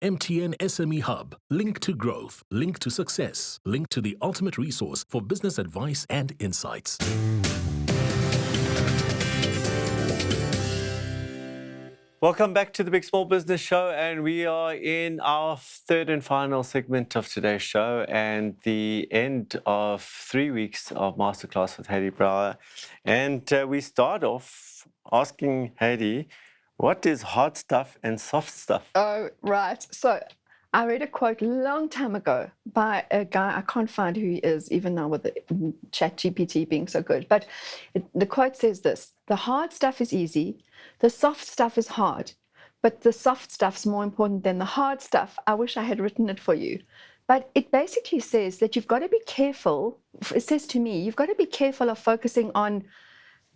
MTN SME Hub. Link to growth. Link to success. Link to the ultimate resource for business advice and insights. Welcome back to the Big Small Business Show, and we are in our third and final segment of today's show and the end of 3 weeks of Masterclass with Heidi Brauer. And we start off asking Heidi, what is hard stuff and soft stuff? Oh, right. So I read a quote a long time ago by a guy, I can't find who he is, even now with the ChatGPT being so good. But the quote says this: the hard stuff is easy, the soft stuff is hard, but the soft stuff's more important than the hard stuff. I wish I had written it for you. But it basically says that you've got to be careful. It says to me, you've got to be careful of focusing on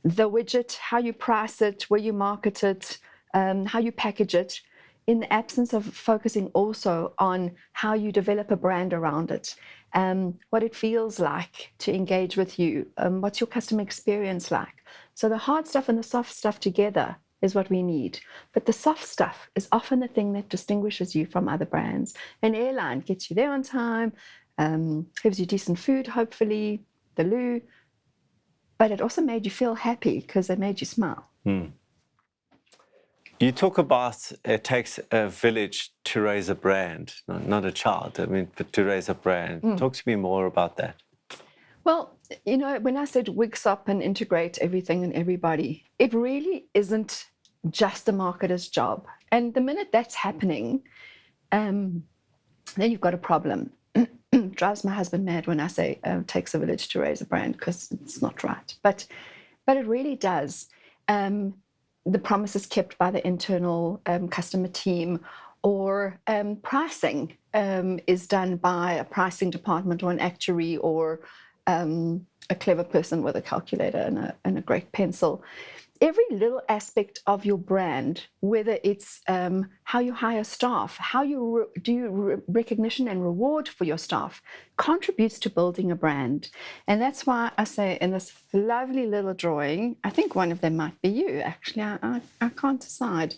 the widget, how you price it, where you market it, how you package it, in the absence of focusing also on how you develop a brand around it, what it feels like to engage with you, what's your customer experience like. So the hard stuff and the soft stuff together is what we need. But the soft stuff is often the thing that distinguishes you from other brands. An airline gets you there on time, gives you decent food, hopefully, the loo, but it also made you feel happy because they made you smile. You talk about it takes a village to raise a brand, not a child, but to raise a brand. Talk to me more about that. Well, when I said wix up and integrate everything and everybody, it really isn't just the marketer's job. And the minute that's happening, then you've got a problem. It drives my husband mad when I say it takes a village to raise a brand, because it's not right. But it really does. The promises kept by the internal customer team, or pricing is done by a pricing department or an actuary or a clever person with a calculator and a great pencil. Every little aspect of your brand, whether it's how you hire staff, how you do recognition and reward for your staff, contributes to building a brand. And that's why I say in this lovely little drawing, I think one of them might be you, actually. I can't decide.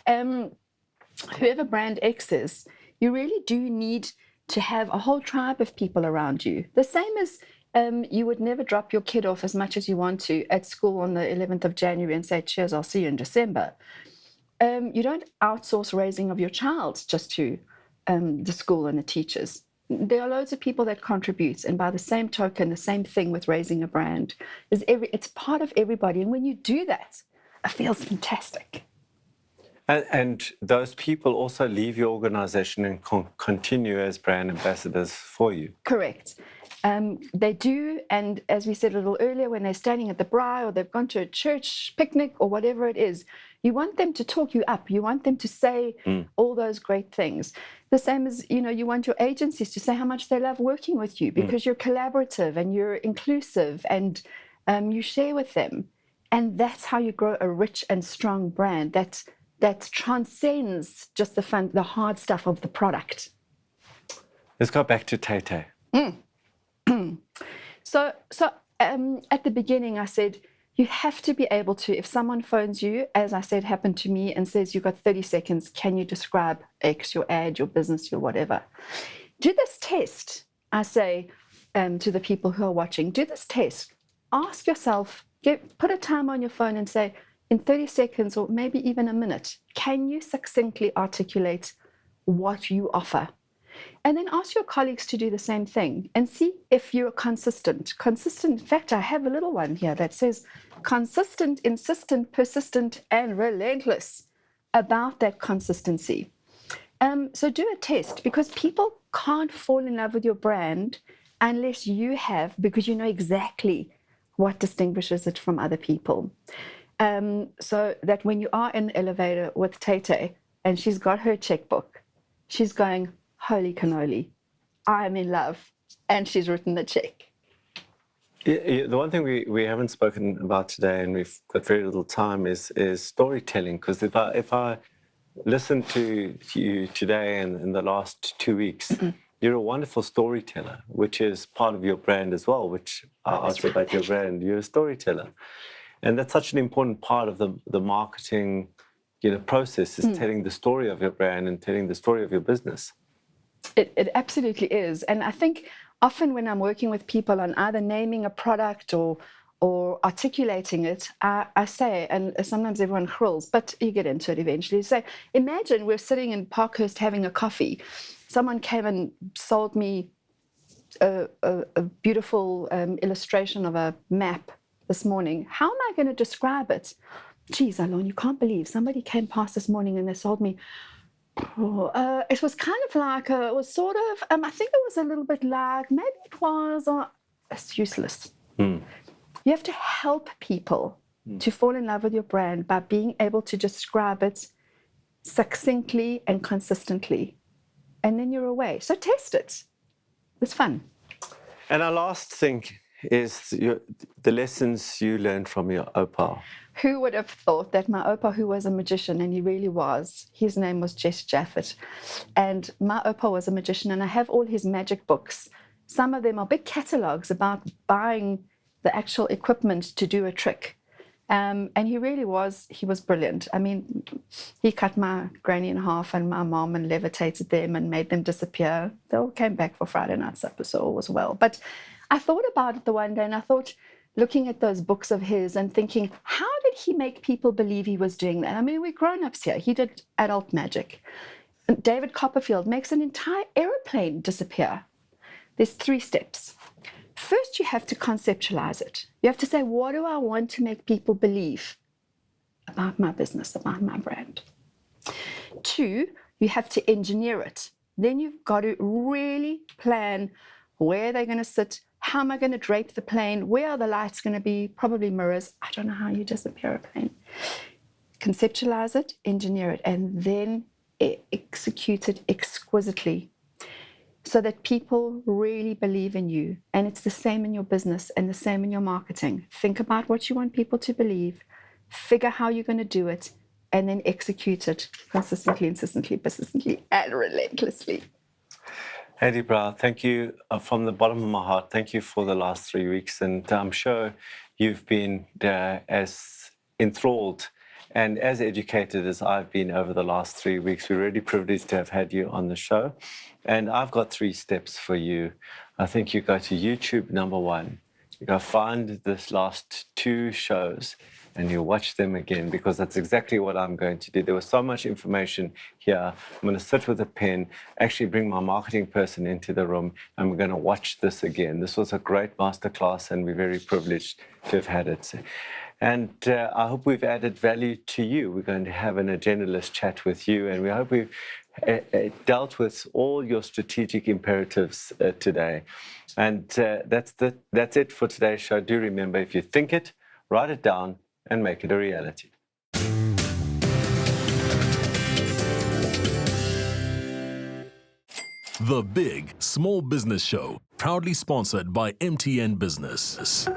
Whoever brand X is, you really do need to have a whole tribe of people around you. The same as you would never drop your kid off as much as you want to at school on the 11th of January and say, cheers, I'll see you in December. You don't outsource raising of your child just to the school and the teachers. There are loads of people that contribute. And by the same token, the same thing with raising a brand is it's part of everybody. And when you do that, it feels fantastic. And those people also leave your organization and continue as brand ambassadors for you. Correct. They do, and as we said a little earlier, when they're standing at the Brauer or they've gone to a church picnic or whatever it is, you want them to talk you up. You want them to say all those great things. The same as, you want your agencies to say how much they love working with you, because you're collaborative and you're inclusive and you share with them. And that's how you grow a rich and strong brand that transcends just the hard stuff of the product. Let's go back to Tay-Tay. So at the beginning, I said, you have to be able to, if someone phones you, as I said, happened to me, and says, you've got 30 seconds, can you describe X, your ad, your business, your whatever? Do this test, I say to the people who are watching, do this test. Ask yourself, put a time on your phone and say, in 30 seconds or maybe even a minute, can you succinctly articulate what you offer? And then ask your colleagues to do the same thing and see if you're consistent. Consistent, in fact, I have a little one here that says consistent, insistent, persistent, and relentless about that consistency. So do a test, because people can't fall in love with your brand unless you have, because you know exactly what distinguishes it from other people. So that when you are in the elevator with Tay-Tay and she's got her checkbook, she's going, holy cannoli, I'm in love, and she's written the check. The one thing we haven't spoken about today, and we've got very little time, is storytelling. Because if I listen to you today and in the last 2 weeks, you're a wonderful storyteller, which is part of your brand as well, which I asked about your brand. You're a storyteller. And that's such an important part of the marketing process is telling the story of your brand and telling the story of your business. It absolutely is. And I think often when I'm working with people on either naming a product or articulating it, I say, and sometimes everyone hurls, but you get into it eventually. So imagine we're sitting in Parkhurst having a coffee. Someone came and sold me a beautiful illustration of a map this morning. How am I going to describe it? Geez, Allon, you can't believe somebody came past this morning and they sold me. It was kind of like, it was sort of, I think it was a little bit like, maybe it was, it's useless. You have to help people to fall in love with your brand by being able to describe it succinctly and consistently. And then you're away. So test it. It's fun. And our last thing is the lessons you learned from your opa. Who would have thought that my opa, who was a magician, and he really was, his name was Jess Jaffet, and my opa was a magician, and I have all his magic books. Some of them are big catalogs about buying the actual equipment to do a trick. And he was brilliant. I mean, he cut my granny in half and my mom and levitated them and made them disappear. They all came back for Friday night supper, so all was well. But I thought about it the one day, and I thought, looking at those books of his and thinking, how did he make people believe he was doing that? I mean, we're grown-ups here. He did adult magic. David Copperfield makes an entire aeroplane disappear. There's 3 steps. First, you have to conceptualize it. You have to say, what do I want to make people believe about my business, about my brand? 2, you have to engineer it. Then you've got to really plan where they're going to sit, how am I going to drape the plane, where are the lights going to be, probably mirrors. I don't know how you disappear a plane. Conceptualize it, engineer it, and then execute it exquisitely, so that people really believe in you. And it's the same in your business and the same in your marketing. Think about what you want people to believe, figure how you're going to do it, and then execute it consistently, insistently, persistently, and relentlessly. Heidi Brauer, thank you from the bottom of my heart. Thank you for the last 3 weeks. And I'm sure you've been as enthralled and as educated as I've been over the last 3 weeks. We're really privileged to have had you on the show. And I've got 3 steps for you. I think you go to YouTube, number 1. You go find this last 2 shows and you watch them again, because that's exactly what I'm going to do. There was so much information here. I'm going to sit with a pen, actually bring my marketing person into the room, and we're going to watch this again. This was a great masterclass, and we're very privileged to have had it. And I hope we've added value to you. We're going to have an agendaless chat with you, and we hope we've dealt with all your strategic imperatives today. And that's it for today's show. Do remember, if you think it, write it down and make it a reality. The Big Small Business Show, proudly sponsored by MTN Business.